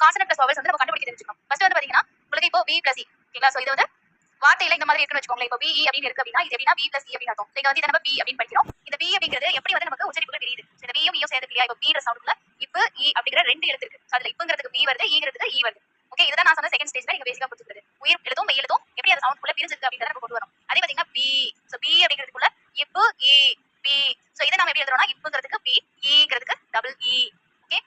Consonant plus vowels வந்து நம்ம கண்டுபிடிக்க தெரிஞ்சுக்கணும். ஃபர்ஸ்ட் வந்து பாத்தீங்கன்னா உங்களுக்கு இப்போ B plus E ஓகேங்களா. சோ இது வந்து வார்த்தையில இந்த மாதிரி இருக்குன்னு வச்சுக்கோங்களேன். இப்போ BE அப்படின்னு இருக்கு அப்படின்னா இது எப்படின்னா B plus E அப்படின்னு அர்த்தம். இங்க வந்து இதை நம்ம B அப்படின்னு படிக்கிறோம். இந்த B அப்படிங்கிறது எப்படி வந்து நமக்கு உச்சரிப்புகள் தெரியுது. இந்த B யும் E யும் சேர்ந்து இல்லையா. இப்போ B ன்ற சவுண்டுக்குள்ள இப்ப E அப்படிங்கிற ரெண்டு எழுத்து இருக்கு. அதுல இப்பங்கிறதுக்கு B வருது, ஈங்கிறதுக்கு E வருது. ஓகே, இதுதான் நான் சொன்ன செகண்ட் ஸ்டேஜ்ல நீங்க பேசிக்கா புரிஞ்சுக்கிறது. உயிர் எழுதும் மெய் எழுதும் எப்படி அந்த சவுண்ட் குள்ள பிரிஞ்சிருக்கு அப்படிங்கறத நம்ம கொண்டு வரோம். அதே பாத்தீங்கன்னா B, சோ B அப்படிங்கிறதுக்குள்ள இப்ப E B, சோ இதை நம்ம எப்படி எழுதுறோம்னா இப்பங்கிறதுக்கு B, ஈங்கிறதுக்கு டபுள் E. ஓகே,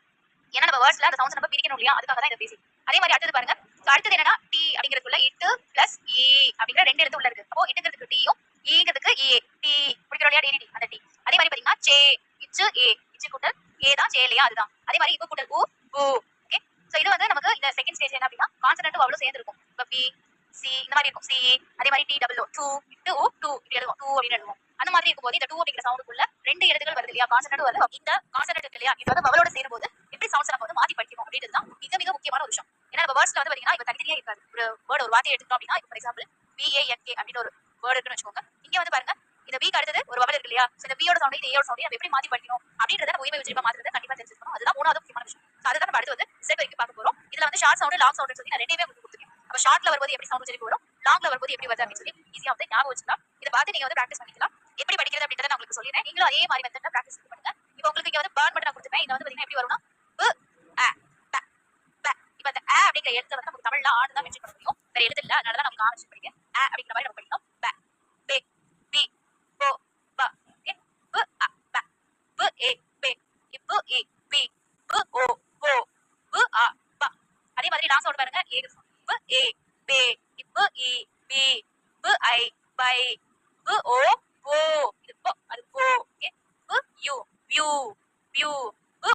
ஏன்னா நம்ம வேர்ட்ஸ்ல அந்த சவுண்ட்ஸ் நம்ம பிரிக்கணும் இல்லையா, அதுக்காக தான் இந்த பேசிக். அதே மாதிரி அடுத்தது பாருங்க, அடுத்தது என்னன்னா T அப்படிங்கிறதுக்குள்ள இட்டு பிளஸ் E அப்படிங்கிற ரெண்டு எழுத்து உள்ள இருக்கு. அப்போ இட்டுங்கிறதுக்கு T-யும் ஈங்கிறதுக்கு E, T பிடிக்கிறோம் இல்லையா, DDD அந்த T. அதே மாதிரி பாத்தீங்கன்னா சே, இச்சு ஏ, இச்சு கூட்டல் ஏ தான் சே இல்லையா, அதுதான். அதே மாதிரி இப்ப கூட்டல் ஊ ஊ. ஓகே, சோ இது வந்து நமக்கு இந்த செகண்ட் ஸ்டேஜ் என்ன அப்படின்னா கான்சனன்ட் அவ்வளவு சேர்ந்து இருக்கும். இப்ப B C இந்த மாதிரி இருக்கும். C அதே மாதிரி T டபுள் O 2 இட்டு O 2 இப்படி எழுதுவோம். 2 அப்படின்னு எழுதுவோம். அந்த மாதிரி இருக்கும்போது இந்த 2 அப்படிங்கிற சவுண்டுக்குள்ள ரெண்டு எழுத்துக்கள் வருது இல்லையா, கான்சனன்ட் வருது. இந்த கான்சனன்ட் இருக்கு இல்லையா, இது வந்து வவலோட சேரும்போது எப்படி சவுண்ட்ஸ் நம்ம வந்து மாத்தி படிக்கணும் அப்படின்றது தான் மிக மிக முக்கியமான ஒரு விஷயம். ஏன்னா நம்ம வேர்ட்ஸ்ல வந்து பாத்தீங்கன்னா இப்ப தனித்தனியா இருக்காது. ஒரு வேர்ட் ஒரு வார்த்தையை எடுத்துட்டோம் அப்படின்னா, ஃபார் எக்ஸாம்பிள் BANK அப்படின்னு ஒரு வேர்ட் இருக்குன்னு வச்சுக்கோங்க. இங்க வந்து பாருங்க, இந்த B க்கு அடுத்தது ஒரு வவல் இருக்கு இல்லையா, இந்த B யோட சவுண்ட் இந்த A யோட சவுண்ட் நம்ம எப்படி மாத்தி படிக்கணும் அப்படின்றத நம்ம உயிர்மை உச்சரிப்பா மாத்துறத கண்டிப்பா தெரிஞ்சுக்கணும். அதுதான் மூணாவது முக்கியமான விஷயம். அதுதான் நம்ம அடுத்து வந்து ஸ்டெப் வரைக்கும் பார்க்க போறோம். இதுல வந்து ஷார்ட் சவுண்ட் லாங் சவுண்ட் சொல்லி நான் ரெண்டுமே உங்களுக்கு கொடுத்துருக்கேன். அப்ப ஷார்ட்ல வரும்போது எப்படி சவுண்ட் உச்சரிப்பு வரும், லாங்ல வரும்போது எப்படி வருது அப்படின்னு சொல்லி ஈஸியா வந்து ஞாபகம் வச்சுக்கலாம். இதை பார்த்து நீங்க வந்து பிராக்டிஸ் பண்ணிக்கலாம். எப்படி படிக்கிறது அப்படின்றத நான் உங்களுக்கு சொல்லிடுறேன். நீங்களும் அதே மாதிரி மெத்தட்ல பிராக்டிஸ் பண்ணுங்க. இப்போ உங்களுக்கு இங்க வந்து பர்ன் மட்டும் நான் கொடுத்துருப்பேன். இங்க வந்து பாத்தீங்கன்னா எப்படி வரும்னா ப அ ப ப. இப்ப அந்த அ அப்படிங்கிற எழுத்து வந்து நமக்கு தமிழ்ல ஆடு தான் மென்ஷன் பண்ண முடியும். வேற எழுத்து இல்ல, அதனால தான் நமக்கு ஆரம்பிச்சு படிங்க. அ அப்படிங்கிற மாதிரி நம்ம படிக்கணும். ப பே பி போ ப. ஓகே, ப அ ப ப ஏ பே இப்ப ஏ பி ப ஓ போ ப அ ப. அதே மாதிரி லாஸ்ட் சவுண்ட் பாருங்க, ஏ ப ஏ பே இப்ப இ பி ப ஐ பை ப ஓ போ. இது போ அது போ. ஓகே, ப யூ வியூ வியூ.